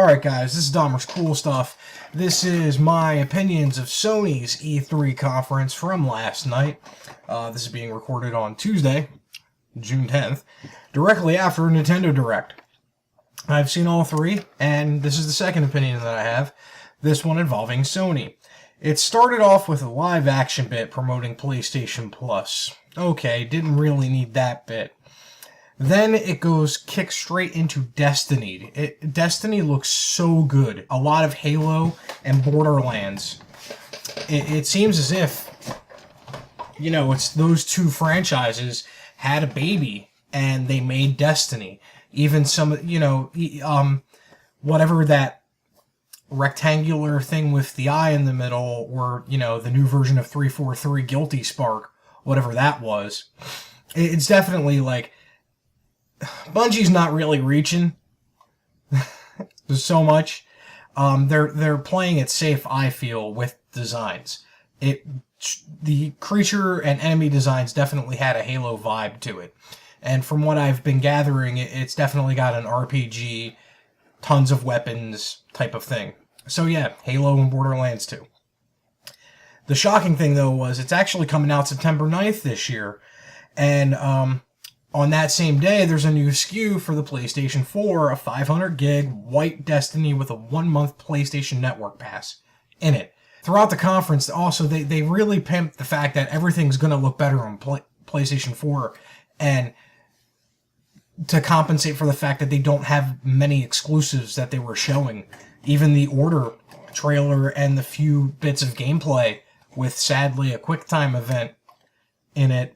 Alright guys, this is Dommercoolstuff. This is my opinions of Sony's E3 conference from last night. This is being recorded on Tuesday, June 10th, directly after Nintendo Direct. I've seen all three, and this is the second opinion that I have, this one involving Sony. It started off with a live-action bit promoting PlayStation Plus. Okay, didn't really need that bit. Then it kicks straight into Destiny. Destiny looks so good. A lot of Halo and Borderlands. It seems as if, it's those two franchises had a baby and they made Destiny. Even some, whatever that rectangular thing with the eye in the middle, or, the new version of 343 Guilty Spark, whatever that was. It's definitely like, Bungie's not really reaching so much. They're playing it safe, I feel, with designs. The creature and enemy designs definitely had a Halo vibe to it. And from what I've been gathering, it's definitely got an RPG, tons of weapons type of thing. So yeah, Halo and Borderlands 2. The shocking thing, though, was it's actually coming out September 9th this year. And, on that same day, there's a new SKU for the PlayStation 4, a 500 gig white Destiny with a 1-month PlayStation Network pass in it. Throughout the conference, also, they really pimped the fact that everything's going to look better on PlayStation 4, and to compensate for the fact that they don't have many exclusives that they were showing. Even the Order trailer and the few bits of gameplay with, sadly, a QuickTime event in it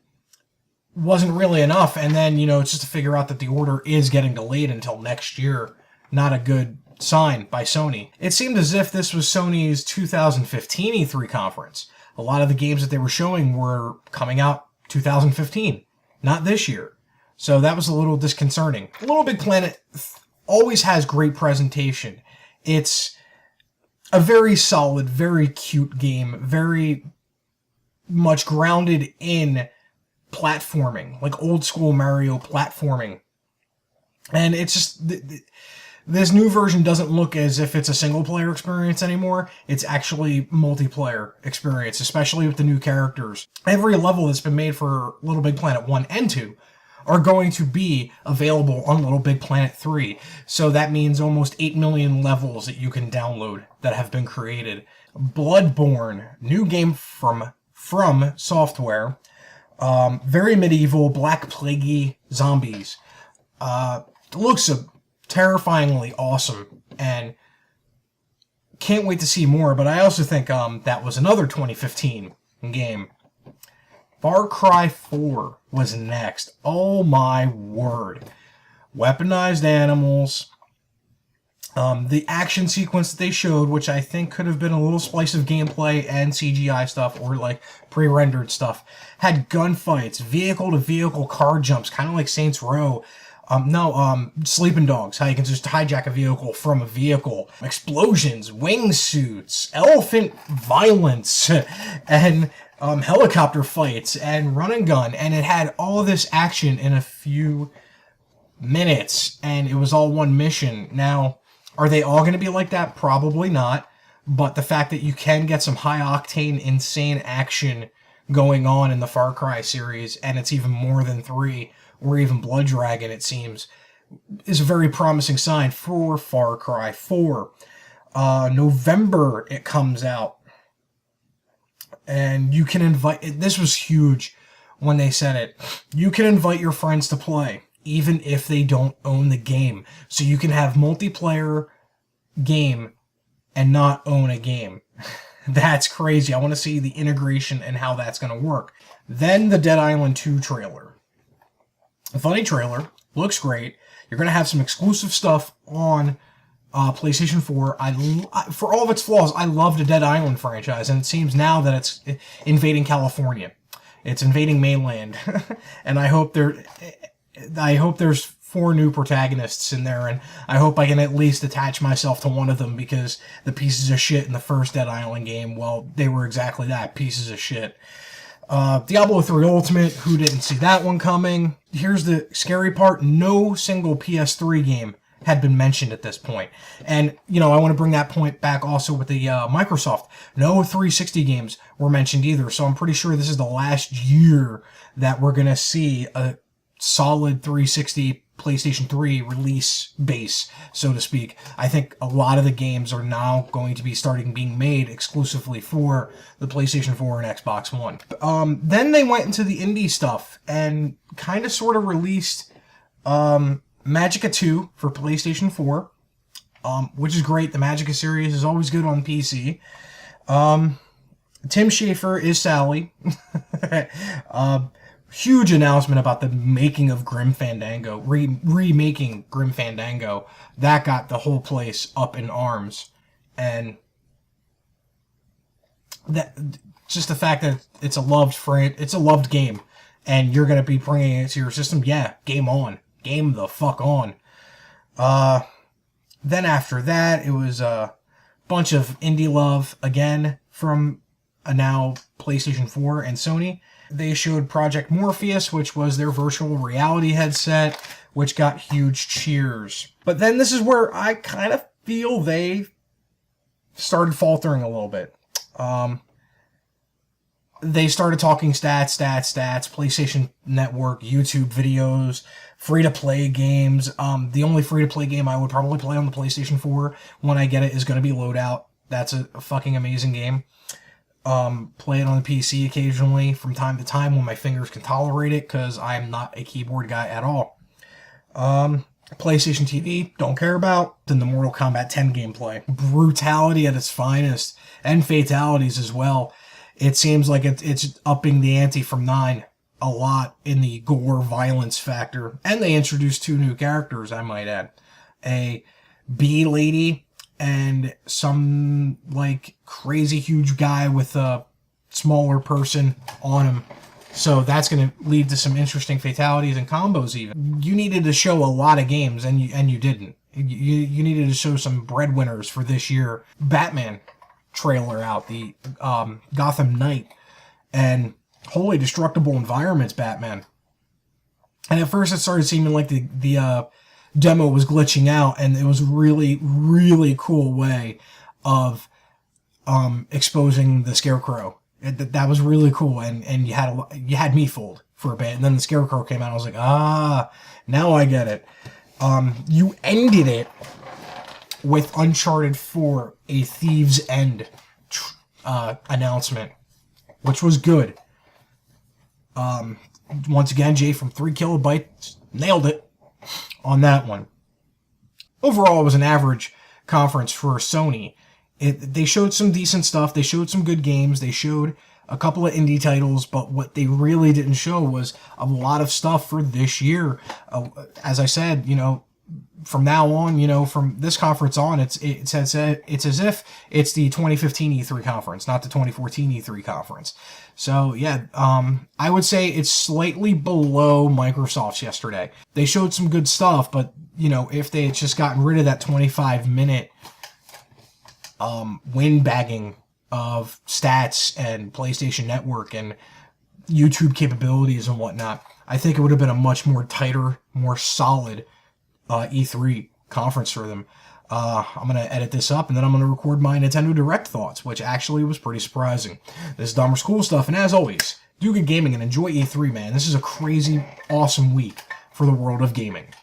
wasn't really enough, and then, it's just to figure out that the Order is getting delayed until next year. Not a good sign by Sony. It seemed as if this was Sony's 2015 E3 conference. A lot of the games that they were showing were coming out 2015, not this year. So that was a little disconcerting. Little Big Planet always has great presentation. It's a very solid, very cute game, very much grounded in platforming, like old school Mario platforming. And it's just, this new version doesn't look as if it's a single player experience anymore. It's actually multiplayer experience, especially with the new characters. Every level that's been made for Little Big Planet 1 and 2 are going to be available on Little Big Planet 3. So that means almost 8 million levels that you can download that have been created. Bloodborne, new game from Software. Very medieval, Black Plaguey zombies. Looks terrifyingly awesome, and can't wait to see more, but I also think that was another 2015 game. Far Cry 4 was next. Oh my word. Weaponized animals. The action sequence that they showed, which I think could have been a little splice of gameplay and CGI stuff, or like pre-rendered stuff, had gunfights, vehicle-to-vehicle car jumps, kind of like Saints Row. Sleeping Dogs, how you can just hijack a vehicle from a vehicle. Explosions, wingsuits, elephant violence, and helicopter fights, and run and gun. And it had all this action in a few minutes, and it was all one mission. Now, are they all going to be like that? Probably not. But the fact that you can get some high-octane, insane action going on in the Far Cry series, and it's even more than 3, or even Blood Dragon, it seems, is a very promising sign for Far Cry 4. November, it comes out. And you can invite... This was huge when they said it. You can invite your friends to play, even if they don't own the game. So you can have multiplayer game and not own a game. That's crazy. I want to see the integration and how that's going to work. Then the Dead Island 2 trailer. A funny trailer. Looks great. You're going to have some exclusive stuff on PlayStation 4. For all of its flaws, I love the Dead Island franchise, and it seems now that it's invading California. It's invading mainland. And I hope there's 4 new protagonists in there, and I hope I can at least attach myself to one of them, because the pieces of shit in the first Dead Island game, well, they were exactly that, pieces of shit. Diablo 3 Ultimate, who didn't see that one coming? Here's the scary part, no single PS3 game had been mentioned at this point. And, you know, I want to bring that point back also with the Microsoft. No 360 games were mentioned either, so I'm pretty sure this is the last year that we're going to see a solid 360 PlayStation 3 release base, so to speak. I think a lot of the games are now going to be starting being made exclusively for the PlayStation 4 and Xbox One. Then they went into the indie stuff and kind of sort of released Magicka 2 for PlayStation 4, which is great. The Magicka series is always good on PC. Tim Schafer is Sally. Huge announcement about the making of Grim Fandango, remaking Grim Fandango. That got the whole place up in arms. And that just the fact that it's a loved game, and you're going to be bringing it to your system, yeah, game on. Game the fuck on. Then after that, it was a bunch of indie love again from now PlayStation 4 and Sony. They showed Project Morpheus, which was their virtual reality headset, which got huge cheers. But then this is where I kind of feel they started faltering a little bit. They started talking stats, PlayStation Network, YouTube videos, free-to-play games. The only free-to-play game I would probably play on the PlayStation 4 when I get it is going to be Loadout. That's a fucking amazing game. Play it on the PC occasionally from time to time when my fingers can tolerate it, because I'm not a keyboard guy at all. PlayStation TV, don't care about. Then the Mortal Kombat 10 gameplay. Brutality at its finest, and fatalities as well. It seems like it's upping the ante from 9 a lot in the gore violence factor. And they introduced 2 new characters, I might add. A bee lady and some, like, crazy huge guy with a smaller person on him. So that's going to lead to some interesting fatalities and combos even. You needed to show a lot of games, and you didn't. You needed to show some breadwinners for this year. Batman trailer out, the Gotham Knight, and Wholly Destructible Environments Batman. And at first it started seeming like the demo was glitching out, and it was really, really cool way of exposing the Scarecrow. That was really cool, and you had me fooled for a bit, and then the Scarecrow came out. I was like, now I get it. You ended it with Uncharted 4, A Thief's End announcement, which was good. Once again, Jay from 3 Kilobytes nailed it on that one. Overall, it was an average conference for Sony. They showed some decent stuff. They showed some good games. They showed a couple of indie titles, but what they really didn't show was a lot of stuff for this year. As I said, from now on, from this conference on, it's as if it's the 2015 E3 conference, not the 2014 E3 conference. So yeah, I would say it's slightly below Microsoft's yesterday. They showed some good stuff, but if they had just gotten rid of that 25-minute windbagging of stats and PlayStation Network and YouTube capabilities and whatnot, I think it would have been a much more tighter, more solid E3 conference for them. I'm going to edit this up, and then I'm going to record my Nintendo Direct thoughts, which actually was pretty surprising. This is Dommercoolstuff, and as always, do good gaming and enjoy E3, man. This is a crazy, awesome week for the world of gaming.